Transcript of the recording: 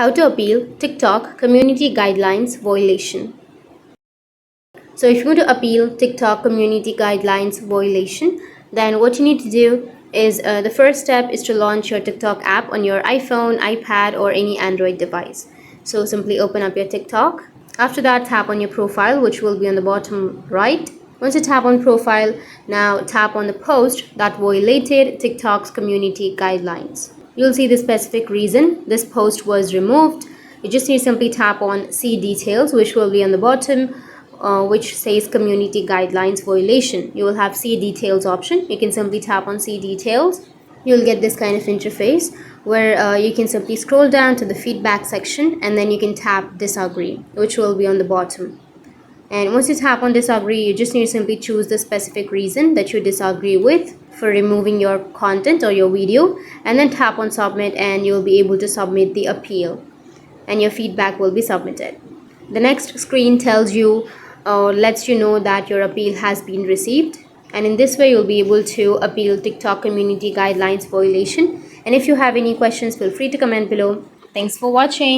How to appeal TikTok community guidelines violation. So if you want to appeal TikTok community guidelines violation, then what you need to do is the first step is to launch your TikTok app on your iPhone, iPad, or any Android device. So simply open up your TikTok. After that, tap on your profile, which will be on the bottom right. Once you tap on profile, now tap on the post that violated TikTok's community guidelines. You'll see the specific reason this post was removed. You just need to simply tap on see details, which will be on the bottom, which says community guidelines violation. You will have see details option. You can simply tap on see details. You'll get this kind of interface where you can simply scroll down to the feedback section, and then you can tap disagree, which will be on the bottom. And once you tap on disagree, you just need to simply choose the specific reason that you disagree with for removing your content or your video, and then tap on submit, and you'll be able to submit the appeal and your feedback will be submitted. The next screen tells you or lets you know that your appeal has been received, and in this way you'll be able to appeal TikTok community guidelines violation. And if you have any questions, feel free to comment below. Thanks for watching.